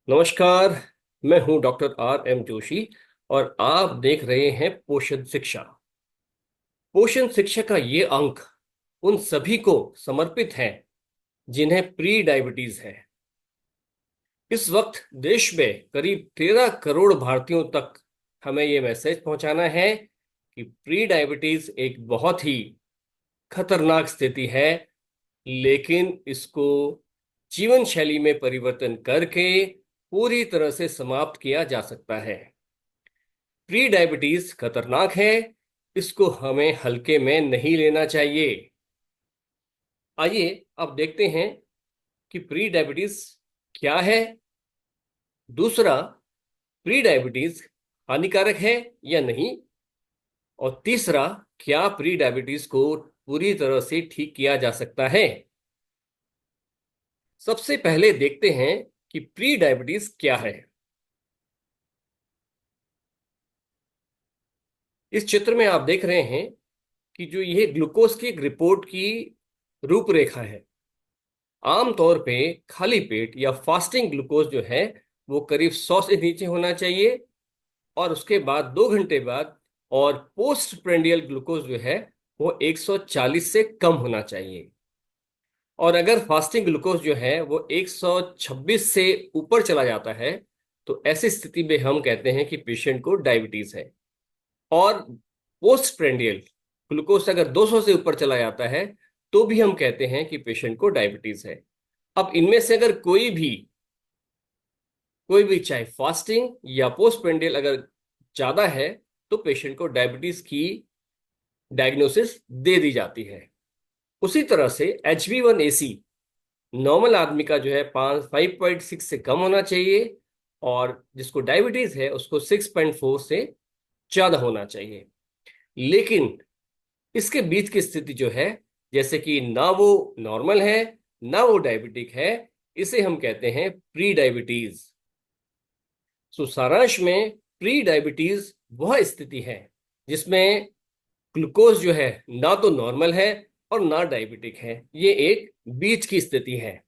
नमस्कार। मैं हूं डॉक्टर आर एम जोशी और आप देख रहे हैं पोषण शिक्षा। पोषण शिक्षा का ये अंक उन सभी को समर्पित है जिन्हें प्री डायबिटीज है। इस वक्त देश में करीब 13 करोड़ भारतीयों तक हमें ये मैसेज पहुंचाना है कि प्री डायबिटीज एक बहुत ही खतरनाक स्थिति है, लेकिन इसको जीवन शैली में परिवर्तन करके पूरी तरह से समाप्त किया जा सकता है। प्री डायबिटीज खतरनाक है, इसको हमें हल्के में नहीं लेना चाहिए। आइए अब देखते हैं कि प्री डायबिटीज क्या है। दूसरा, प्री डायबिटीज हानिकारक है या नहीं। और तीसरा, क्या प्री डायबिटीज को पूरी तरह से ठीक किया जा सकता है। सबसे पहले देखते हैं कि प्री डायबिटीज क्या है। इस चित्र में आप देख रहे हैं कि जो यह ग्लूकोज की एक रिपोर्ट की रूपरेखा है। आमतौर पे खाली पेट या फास्टिंग ग्लूकोज जो है वो करीब 100 से नीचे होना चाहिए, और उसके बाद 2 घंटे बाद और पोस्ट प्रेंडियल ग्लूकोज जो है वो 140 से कम होना चाहिए। और अगर फास्टिंग ग्लूकोज जो है वो 126 से ऊपर चला जाता है तो ऐसी स्थिति में हम कहते हैं कि पेशेंट को डायबिटीज है। और पोस्ट प्रेंडियल ग्लूकोज अगर 200 से ऊपर चला जाता है तो भी हम कहते हैं कि पेशेंट को डायबिटीज है। अब इनमें से अगर कोई भी चाहे फास्टिंग या पोस्ट प्रेंडियल अगर ज्यादा है तो पेशेंट को डायबिटीज की डायग्नोसिस दे दी जाती है। उसी तरह से HbA1c नॉर्मल आदमी का जो है 5.6 से कम होना चाहिए, और जिसको डायबिटीज है उसको 6.4 से ज्यादा होना चाहिए। लेकिन इसके बीच की स्थिति जो है, जैसे कि ना वो नॉर्मल है ना वो डायबिटिक है, इसे हम कहते हैं प्री डायबिटीज। सो सारांश में प्री डायबिटीज वह स्थिति है जिसमें ग्लूकोज जो है ना तो नॉर्मल है और ना डायबिटिक है, ये एक बीच की स्थिति है।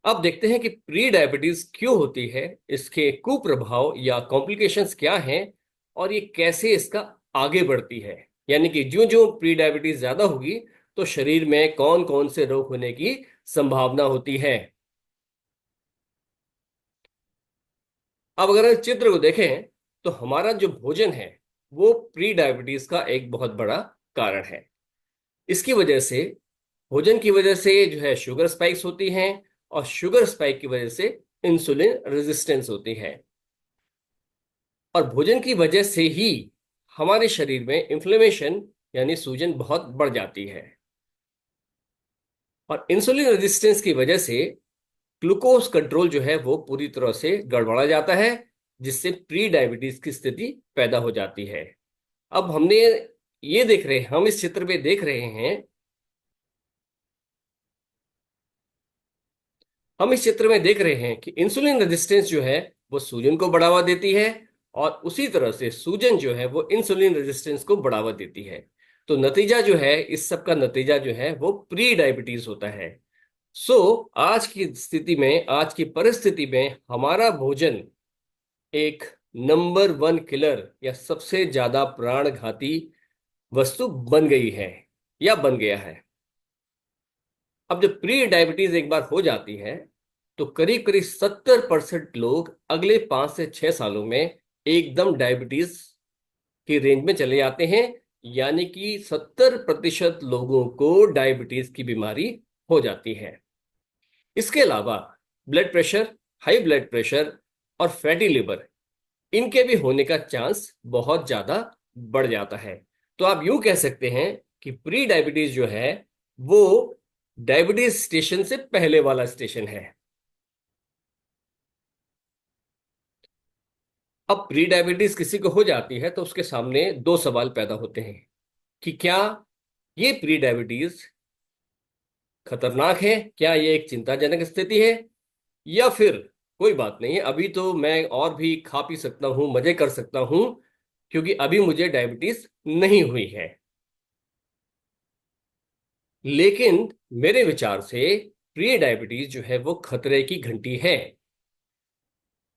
अब देखते हैं कि प्री डायबिटीज क्यों होती है, इसके कुप्रभाव या कॉम्प्लिकेशंस क्या हैं, और ये कैसे इसका आगे बढ़ती है। यानी कि जो जो प्री डायबिटीज ज्यादा होगी तो शरीर में कौन कौन से रोग होने की संभावना होती है। अब अगर इस चित्र को देखें तो हमारा जो भोजन है वो प्री डायबिटीज का एक बहुत बड़ा कारण है। इसकी वजह से, भोजन की वजह से जो है शुगर स्पाइक्स होती हैं, और शुगर स्पाइक की वजह से इंसुलिन रेजिस्टेंस होती है। और भोजन की वजह से ही हमारे शरीर में इन्फ्लेमेशन यानी सूजन बहुत बढ़ जाती है। और इंसुलिन रेजिस्टेंस की वजह से ग्लूकोज कंट्रोल जो है वो पूरी तरह से गड़बड़ा जाता है, जिससे प्री डायबिटीज की स्थिति पैदा हो जाती है। अब हम इस चित्र में देख रहे हैं, कि इंसुलिन रेजिस्टेंस जो है वो सूजन को बढ़ावा देती है, और उसी तरह से सूजन जो है वो इंसुलिन रेजिस्टेंस को बढ़ावा देती है। तो नतीजा जो है, इस सब का नतीजा जो है वो प्री डायबिटीज होता है। सो आज की परिस्थिति में हमारा भोजन एक नंबर 1 किलर या सबसे ज्यादा प्राणघाती वस्तु बन गई है या बन गया है। अब जब प्री डायबिटीज एक बार हो जाती है तो करीब करीब 70% लोग अगले 5 से 6 सालों में एकदम डायबिटीज की रेंज में चले जाते हैं। यानी कि 70% लोगों को डायबिटीज की बीमारी हो जाती है। इसके अलावा blood pressure, high blood pressure और फैटी लिवर, इनके भी होने का चांस बहुत ज्यादा बढ़ जाता है। तो आप यूं कह सकते हैं कि प्री डायबिटीज जो है वो डायबिटीज स्टेशन से पहले वाला स्टेशन है। अब प्री डायबिटीज किसी को हो जाती है तो उसके सामने दो सवाल पैदा होते हैं कि क्या ये प्री डायबिटीज खतरनाक है, क्या ये एक चिंताजनक स्थिति है, या फिर कोई बात नहीं है, अभी तो मैं और भी खा पी सकता हूं, मजे कर सकता हूं, क्योंकि अभी मुझे डायबिटीज नहीं हुई है। लेकिन मेरे विचार से प्री डायबिटीज जो है वो खतरे की घंटी है।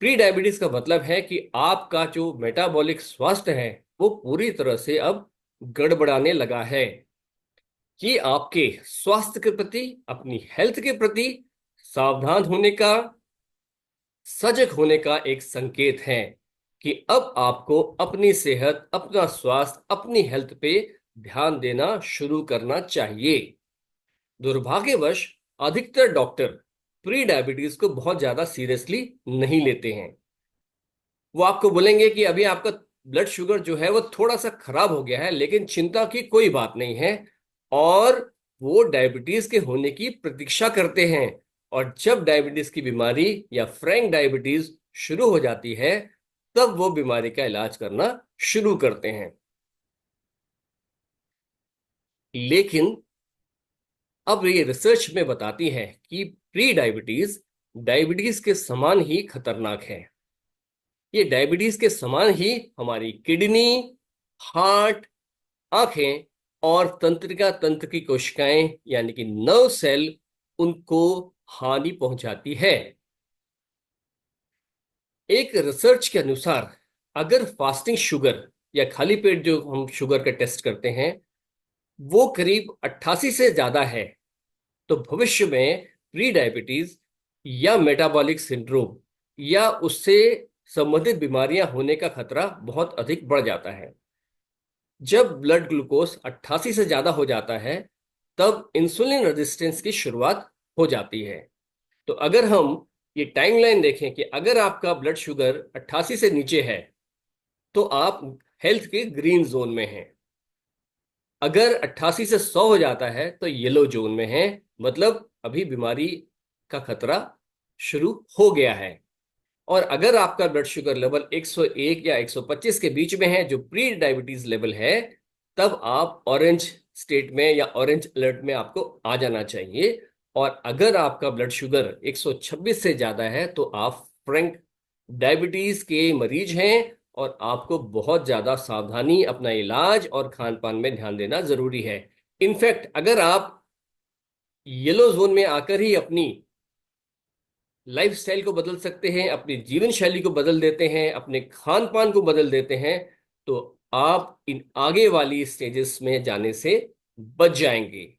प्री डायबिटीज का मतलब है कि आपका जो मेटाबॉलिक स्वास्थ्य है वो पूरी तरह से अब गड़बड़ाने लगा है। ये आपके स्वास्थ्य के प्रति, अपनी हेल्थ के प्रति सावधान होने का, सजग होने का एक संकेत है कि अब आपको अपनी सेहत, अपना स्वास्थ्य, अपनी हेल्थ पे ध्यान देना शुरू करना चाहिए। दुर्भाग्यवश अधिकतर डॉक्टर प्री डायबिटीज को बहुत ज्यादा सीरियसली नहीं लेते हैं। वो आपको बोलेंगे कि अभी आपका ब्लड शुगर जो है वो थोड़ा सा खराब हो गया है, लेकिन चिंता की कोई बात नहीं है। और वो डायबिटीज के होने की प्रतीक्षा करते हैं। और जब डायबिटीज की बीमारी या फ्रैंक डायबिटीज शुरू हो जाती है, तब वो बीमारी का इलाज करना शुरू करते हैं। लेकिन अब ये रिसर्च में बताती है कि प्री डायबिटीज डायबिटीज के समान ही खतरनाक है। ये डायबिटीज के समान ही हमारी किडनी, हार्ट, आंखें और तंत्रिका तंत्र की कोशिकाएं यानी कि नर्व सेल, उनको हानि पहुंचाती है। एक रिसर्च के अनुसार अगर फास्टिंग शुगर या खाली पेट जो हम शुगर का टेस्ट करते हैं वो करीब 88 से ज्यादा है, तो भविष्य में प्री डायबिटीज या मेटाबॉलिक सिंड्रोम या उससे संबंधित बीमारियां होने का खतरा बहुत अधिक बढ़ जाता है। जब ब्लड ग्लूकोज 88 से ज्यादा हो जाता है, तब इंसुलिन रेजिस्टेंस की शुरुआत हो जाती है। तो अगर हम ये टाइमलाइन देखें कि अगर आपका ब्लड शुगर 88 से नीचे है, तो आप हेल्थ के ग्रीन जोन में हैं। अगर 88 से 100 हो जाता है तो येलो जोन में है, मतलब अभी बीमारी का खतरा शुरू हो गया है। और अगर आपका ब्लड शुगर लेवल 101 या 125 के बीच में है, जो प्री डायबिटीज लेवल है, तब आप ऑरेंज स्टेट में या ऑरेंज अलर्ट में आपको आ जाना चाहिए। और अगर आपका ब्लड शुगर 126 से ज्यादा है, तो आप फ्रैंक डायबिटीज के मरीज हैं और आपको बहुत ज्यादा सावधानी, अपना इलाज और खान पान में ध्यान देना जरूरी है। इनफैक्ट अगर आप येलो जोन में आकर ही अपनी लाइफस्टाइल को बदल सकते हैं, अपनी जीवन शैली को बदल देते हैं, अपने खान पान को बदल देते हैं, तो आप इन आगे वाली स्टेजेस में जाने से बच जाएंगे।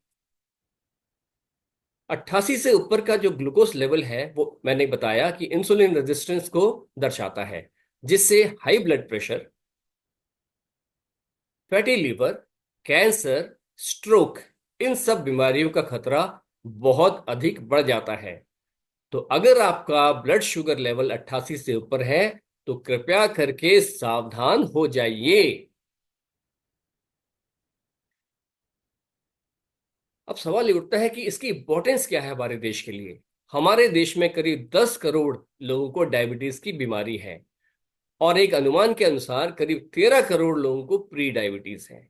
88 से ऊपर का जो ग्लूकोज लेवल है वो मैंने बताया कि इंसुलिन रेजिस्टेंस को दर्शाता है, जिससे high blood pressure, fatty liver, cancer, stroke, इन सब बीमारियों का खतरा बहुत अधिक बढ़ जाता है। तो अगर आपका ब्लड शुगर लेवल 88 से ऊपर है, तो कृपया करके सावधान हो जाइए। अब सवाल ये उठता है कि इसकी इंपॉर्टेंस क्या है हमारे देश के लिए। हमारे देश में करीब 10 करोड़ लोगों को डायबिटीज की बीमारी है और एक अनुमान के अनुसार करीब 13 करोड़ लोगों को प्री डायबिटीज है।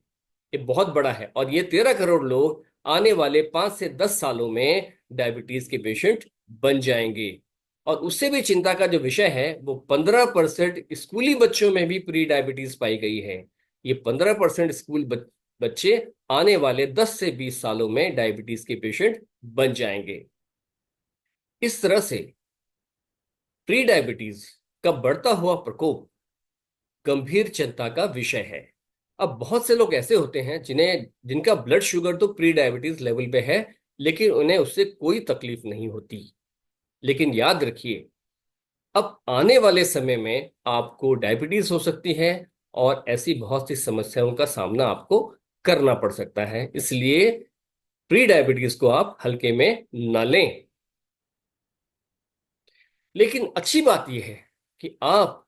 ये बहुत बड़ा है और ये 13 करोड़ लोग आने वाले 5 से 10 सालों में डायबिटीज के पेशेंट बन जाएंगे। और उससे भी चिंता का जो विषय है वो 15% स्कूली बच्चों में भी प्री डायबिटीज पाई गई है। ये 15% स्कूल बच्चे आने वाले 10 से 20 सालों में डायबिटीज के पेशेंट बन जाएंगे। इस तरह से प्री डायबिटीज का बढ़ता हुआ प्रकोप गंभीर चिंता का विषय है। अब बहुत से लोग ऐसे होते हैं जिनका ब्लड शुगर तो प्री डायबिटीज लेवल पे है, लेकिन उन्हें उससे कोई तकलीफ नहीं होती। लेकिन याद रखिए, अब आने वाले समय में आपको डायबिटीज हो सकती है और ऐसी बहुत सी समस्याओं का सामना आपको करना पड़ सकता है। इसलिए प्री डायबिटीज को आप हल्के में न लें। लेकिन अच्छी बात यह है कि आप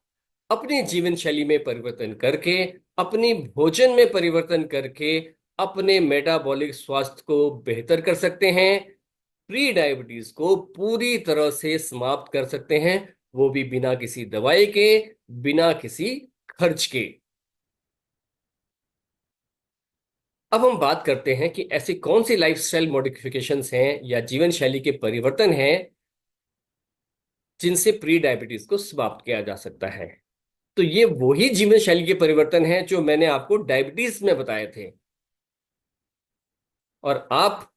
अपनी जीवन शैली में परिवर्तन करके, अपनी भोजन में परिवर्तन करके अपने मेटाबॉलिक स्वास्थ्य को बेहतर कर सकते हैं। प्री डायबिटीज को पूरी तरह से समाप्त कर सकते हैं, वो भी बिना किसी दवाई के, बिना किसी खर्च के। अब हम बात करते हैं कि ऐसी कौन सी लाइफस्टाइल मॉडिफिकेशंस हैं या जीवन शैली के परिवर्तन हैं जिनसे प्री डायबिटीज को समाप्त किया जा सकता है। तो ये वही जीवन शैली के परिवर्तन हैं जो मैंने आपको डायबिटीज में बताए थे। और आप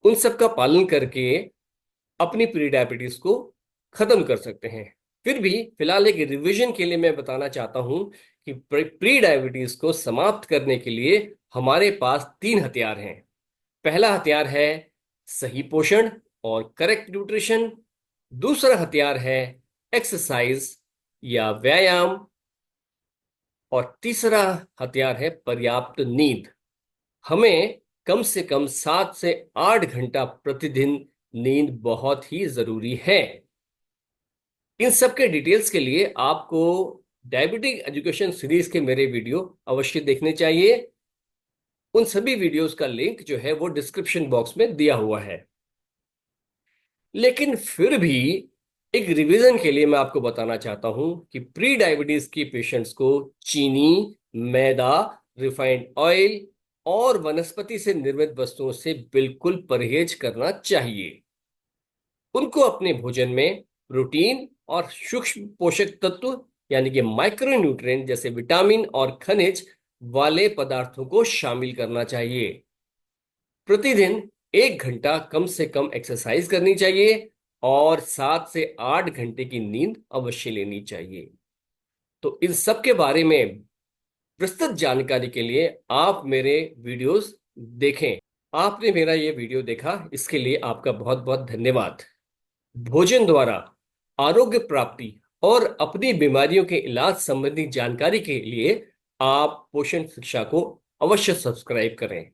उन सब का पालन करके अपनी प्री डायबिटीज को खत्म कर सकते हैं। फिर भी फिलहाल एक रिवीजन के लिए मैं बताना चाहता हूं कि प्री डायबिटीज को समाप्त करने के लिए हमारे पास तीन हथियार हैं। पहला हथियार है सही पोषण और करेक्ट न्यूट्रिशन। दूसरा हथियार है एक्सरसाइज या व्यायाम। और तीसरा हथियार है पर्याप्त नींद। हमें कम से कम 7 से 8 घंटा प्रतिदिन नींद बहुत ही जरूरी है। इन सब के डिटेल्स के लिए आपको डायबिटिक एजुकेशन सीरीज के मेरे वीडियो अवश्य देखने चाहिए। उन सभी वीडियोस का लिंक जो है वो डिस्क्रिप्शन बॉक्स में दिया हुआ है। लेकिन फिर भी एक रिवीजन के लिए मैं आपको बताना चाहता हूं कि प्री डायबिटीज के पेशेंट्स को चीनी, मैदा, रिफाइंड ऑयल और वनस्पति से निर्मित वस्तुओं से बिल्कुल परहेज करना चाहिए। उनको अपने भोजन में प्रोटीन और सूक्ष्म पोषक तत्व यानी कि माइक्रो न्यूट्रिएंट जैसे विटामिन और खनिज वाले पदार्थों को शामिल करना चाहिए। प्रतिदिन 1 घंटा कम से कम एक्सरसाइज करनी चाहिए और 7 से 8 घंटे की नींद अवश्य लेनी चाहिए। तो इन सब के बारे में विस्तृत जानकारी के लिए आप मेरे वीडियोस देखें। आपने मेरा ये वीडियो देखा, इसके लिए आपका बहुत बहुत धन्यवाद। भोजन द्वारा आरोग्य प्राप्ति और अपनी बीमारियों के इलाज संबंधी जानकारी के लिए आप पोषण शिक्षा को अवश्य सब्सक्राइब करें।